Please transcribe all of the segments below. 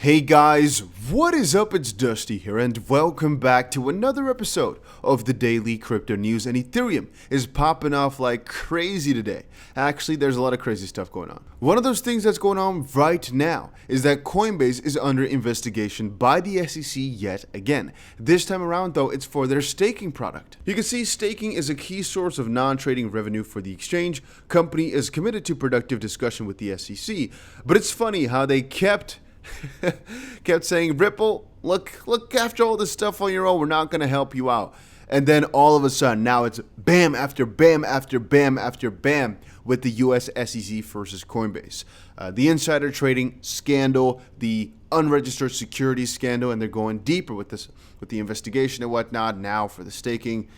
Hey guys, what is up? It's Dusty here and welcome back to another episode of the Daily Crypto News. And Ethereum is popping off like crazy today. Actually, there's a lot of crazy stuff going on. One of those things that's going on right now is that Coinbase is under investigation by the SEC yet again. This time around though, it's for their staking product. You can see staking is a key source of non-trading revenue for the exchange. Company is committed to productive discussion with the SEC, but it's funny how they kept saying, Ripple, look after all this stuff on your own. We're not going to help you out. And then all of a sudden, now it's bam after bam after bam after bam with the US SEC versus Coinbase. The insider trading scandal, the unregistered securities scandal, and they're going deeper with this, with the investigation and whatnot now for the staking.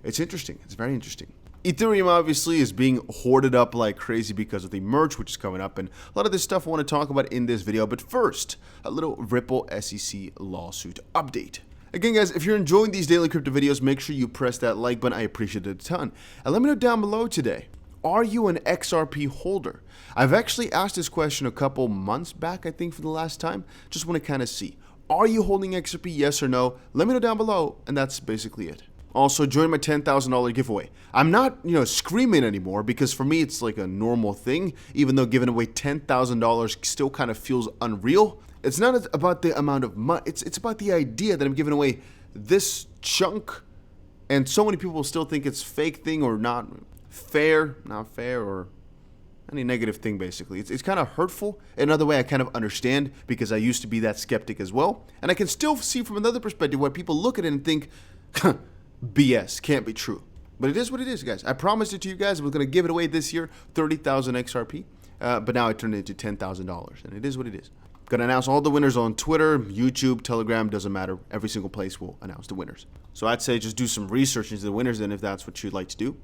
It's interesting. It's very interesting. Ethereum obviously is being hoarded up like crazy because of the merge which is coming up, and a lot of this stuff I want to talk about in this video. But first, a little Ripple SEC lawsuit update. Again guys, if you're enjoying these daily crypto videos, make sure you press that like button. I appreciate it a ton. And let me know down below today, are you an XRP holder? I've actually asked this question a couple months back, I think, for the last time. Just want to kind of see, are you holding XRP, yes or no? Let me know down below, and that's basically it. Also, join my $10,000 giveaway. I'm not, screaming anymore because for me, it's like a normal thing, even though giving away $10,000 still kind of feels unreal. It's not about the amount of money. It's about the idea that I'm giving away this chunk, and so many people still think it's fake thing or not fair, or any negative thing, basically. It's kind of hurtful. Another way I kind of understand, because I used to be that skeptic as well. And I can still see from another perspective where people look at it and think, BS, can't be true. But it is what it is, guys. I promised it to you guys. I was going to give it away this year, 30,000 XRP. But now I turned it into $10,000. And it is what it is. Going to announce all the winners on Twitter, YouTube, Telegram, doesn't matter. Every single place will announce the winners. So I'd say just do some research into the winners, and if that's what you'd like to do,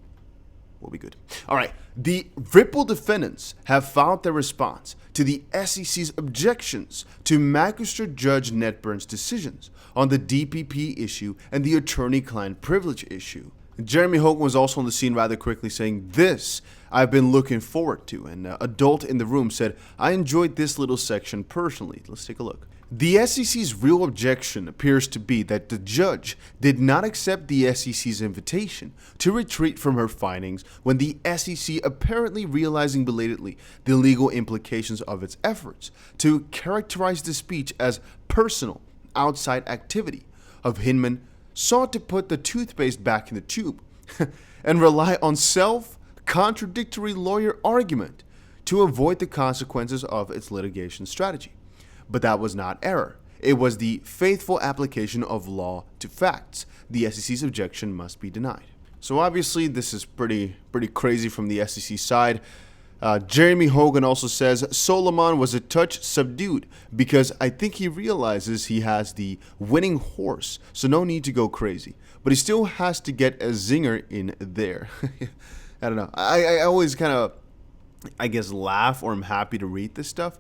we'll be good. All right. The Ripple defendants have filed their response to the SEC's objections to Magistrate Judge Netburn's decisions on the DPP issue and the attorney-client privilege issue. Jeremy Hogan was also on the scene rather quickly, saying, "This I've been looking forward to." And an adult in the room said, "I enjoyed this little section personally." Let's take a look. The SEC's real objection appears to be that the judge did not accept the SEC's invitation to retreat from her findings when the SEC, apparently realizing belatedly the legal implications of its efforts to characterize the speech as personal outside activity of Hinman, sought to put the toothpaste back in the tube and rely on self-contradictory lawyer argument to avoid the consequences of its litigation strategy. But that was not error. It was the faithful application of law to facts. The SEC's objection must be denied. So obviously this is pretty crazy from the SEC side. Jeremy Hogan also says Solomon was a touch subdued because I think he realizes he has the winning horse, so no need to go crazy. But he still has to get a zinger in there. I don't know. I always kind of, laugh, or I'm happy to read this stuff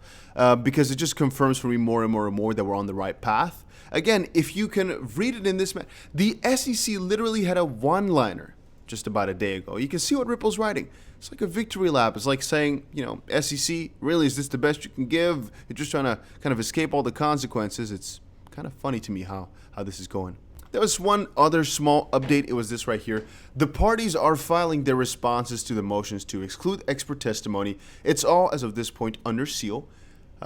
because it just confirms for me more and more and more that we're on the right path. Again, if you can read it in this manner, the SEC literally had a one-liner just about a day ago. You can see what Ripple's writing. It's like a victory lap. It's like saying, SEC, really, is this the best you can give? You're just trying to kind of escape all the consequences. It's kind of funny to me how this is going. There was one other small update. It was this right here. The parties are filing their responses to the motions to exclude expert testimony. It's all, as of this point, under seal.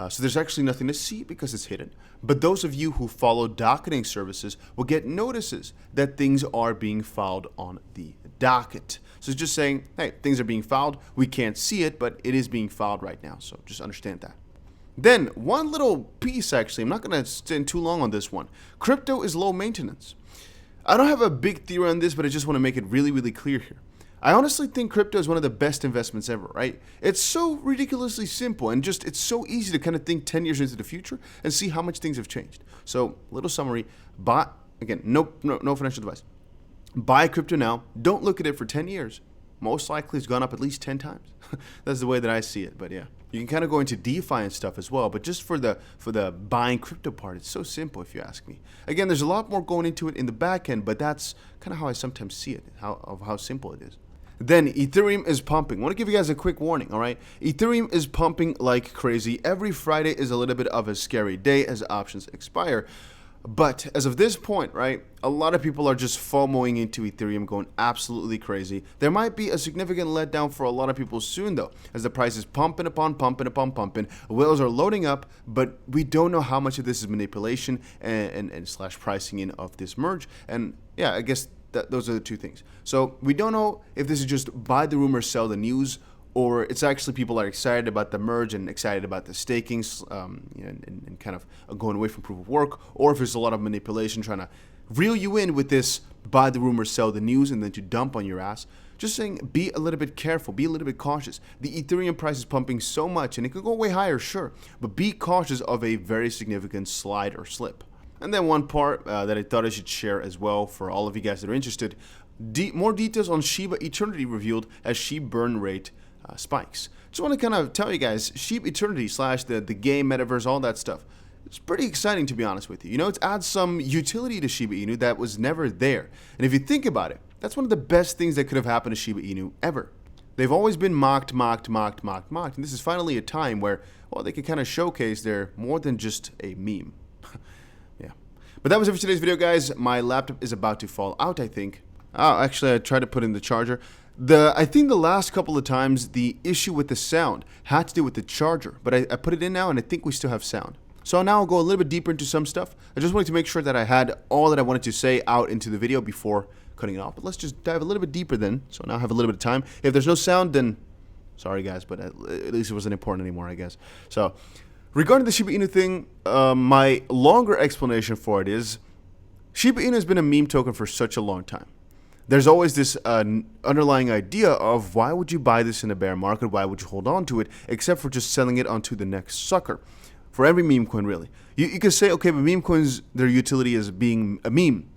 So there's actually nothing to see because it's hidden. But those of you who follow docketing services will get notices that things are being filed on the docket. So it's just saying, hey, things are being filed. We can't see it, but it is being filed right now. So just understand that. Then one little piece, actually, I'm not going to stand too long on this one. Crypto is low maintenance. I don't have a big theory on this, but I just want to make it really clear here. I honestly think crypto is one of the best investments ever, right? It's so ridiculously simple, and it's so easy to kind of think 10 years into the future and see how much things have changed. So, little summary, no financial advice. Buy crypto now. Don't look at it for 10 years. Most likely it's gone up at least 10 times. That's the way that I see it, but yeah. You can kind of go into DeFi and stuff as well, but just for the buying crypto part, it's so simple if you ask me. Again, there's a lot more going into it in the back end, but that's kind of how I sometimes see it, how simple it is. Then Ethereum is pumping. I want to give you guys a quick warning, all right? Ethereum is pumping like crazy. Every Friday is a little bit of a scary day as options expire. But as of this point, right, a lot of people are just FOMOing into Ethereum, going absolutely crazy. There might be a significant letdown for a lot of people soon, though, as the price is pumping. Whales are loading up, but we don't know how much of this is manipulation and slash pricing in of this merge. And yeah, I guess those are the two things. So we don't know if this is just buy the rumor, sell the news, or it's actually people are excited about the merge and excited about the staking and kind of going away from proof of work, or if there's a lot of manipulation trying to reel you in with this buy the rumor, sell the news, and then to dump on your ass. Just saying, be a little bit careful, be a little bit cautious. The Ethereum price is pumping so much, and it could go way higher, sure, but be cautious of a very significant slide or slip. And then one part that I thought I should share as well for all of you guys that are interested, more details on Shiba Eternity revealed as SHIB burn rate spikes. Just want to kind of tell you guys, SHIB Eternity slash the game, metaverse, all that stuff. It's pretty exciting, to be honest with you. You know, it adds some utility to Shiba Inu that was never there. And if you think about it, that's one of the best things that could have happened to Shiba Inu ever. They've always been mocked. And this is finally a time where, well, they can kind of showcase they're more than just a meme. Yeah. But that was it for today's video, guys. My laptop is about to fall out, I think. Oh, actually, I tried to put in the charger. I think the last couple of times, the issue with the sound had to do with the charger. But I put it in now, and I think we still have sound. So now I'll go a little bit deeper into some stuff. I just wanted to make sure that I had all that I wanted to say out into the video before cutting it off. But let's just dive a little bit deeper then. So now I have a little bit of time. If there's no sound, then sorry, guys, but at least it wasn't important anymore, I guess. So regarding the Shiba Inu thing, my longer explanation for it is Shiba Inu has been a meme token for such a long time. There's always this underlying idea of why would you buy this in a bear market? Why would you hold on to it? Except for just selling it onto the next sucker. For every meme coin, really. You could say, okay, but meme coins, their utility is being a meme.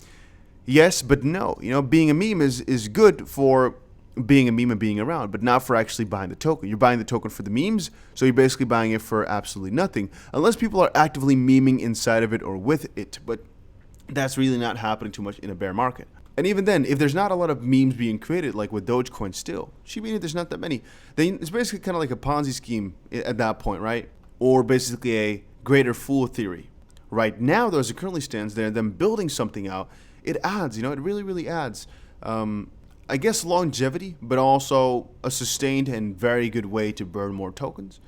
Yes, but no. You know, being a meme is good for being a meme and being around, but not for actually buying the token. You're buying the token for the memes, so you're basically buying it for absolutely nothing. Unless people are actively memeing inside of it or with it. But that's really not happening too much in a bear market. And even then, if there's not a lot of memes being created, like with Dogecoin still, Shiba Inu, there's not that many. Then it's basically kind of like a Ponzi scheme at that point, right? Or basically a greater fool theory. Right now, though, as it currently stands there, them building something out, it adds, you know, it really, really adds, I guess, longevity, but also a sustained and very good way to burn more tokens.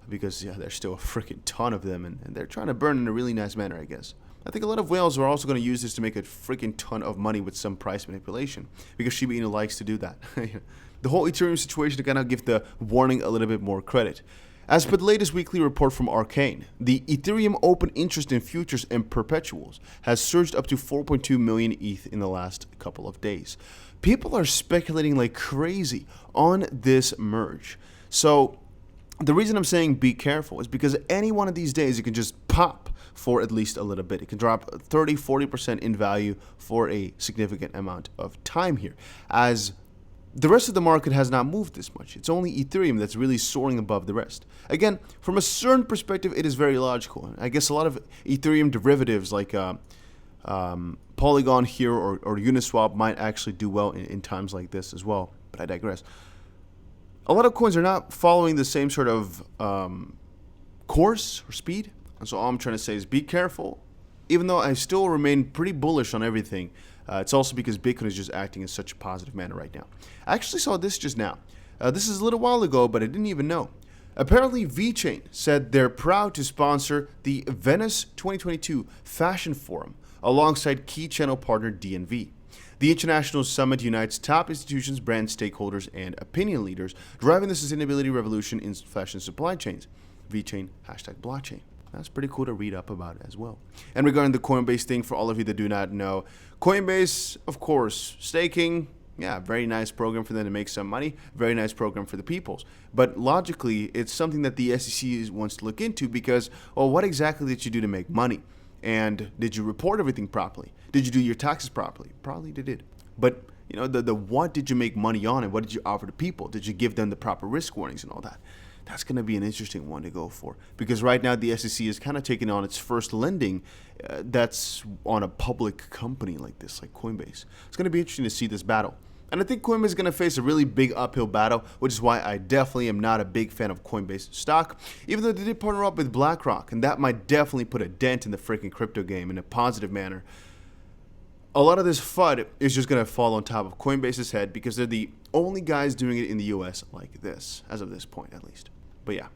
Because, yeah, there's still a freaking ton of them, and they're trying to burn in a really nice manner, I guess. I think a lot of whales are also going to use this to make a freaking ton of money with some price manipulation, because Shiba Inu likes to do that. The whole Ethereum situation, to kind of give the warning a little bit more credit. As per the latest weekly report from Arcane, the Ethereum open interest in futures and perpetuals has surged up to 4.2 million ETH in the last couple of days. People are speculating like crazy on this merge. So the reason I'm saying be careful is because any one of these days it can just pop for at least a little bit. It can drop 30-40% in value for a significant amount of time here, as the rest of the market has not moved this much. It's only Ethereum that's really soaring above the rest. Again, from a certain perspective, it is very logical. I guess a lot of Ethereum derivatives like Polygon here or Uniswap might actually do well in times like this as well, but I digress. A lot of coins are not following the same sort of course or speed. And so all I'm trying to say is be careful. Even though I still remain pretty bullish on everything, it's also because Bitcoin is just acting in such a positive manner right now. I actually saw this just now. This is a little while ago, but I didn't even know. Apparently, VeChain said they're proud to sponsor the Venice 2022 Fashion Forum alongside key channel partner DNV. The International Summit unites top institutions, brand stakeholders, and opinion leaders, driving the sustainability revolution in fashion supply chains. VeChain, #blockchain. That's pretty cool to read up about as well. And regarding the Coinbase thing, for all of you that do not know, Coinbase, of course, staking, yeah, very nice program for them to make some money. Very nice program for the peoples. But logically, it's something that the SEC wants to look into because, well, what exactly did you do to make money? And did you report everything properly? Did you do your taxes properly? Probably they did. But, you know, the what did you make money on and what did you offer to people? Did you give them the proper risk warnings and all that? That's going to be an interesting one to go for, because right now the SEC is kind of taking on its first lending that's on a public company like this, like Coinbase. It's going to be interesting to see this battle. And I think Coinbase is going to face a really big uphill battle, which is why I definitely am not a big fan of Coinbase stock, even though they did partner up with BlackRock, and that might definitely put a dent in the freaking crypto game in a positive manner. A lot of this FUD is just going to fall on top of Coinbase's head because they're the only guys doing it in the US like this, as of this point at least. But yeah,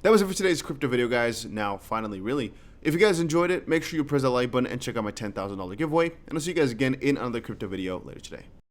that was it for today's crypto video, guys. Now, finally, really, if you guys enjoyed it, make sure you press that like button and check out my $10,000 giveaway. And I'll see you guys again in another crypto video later today.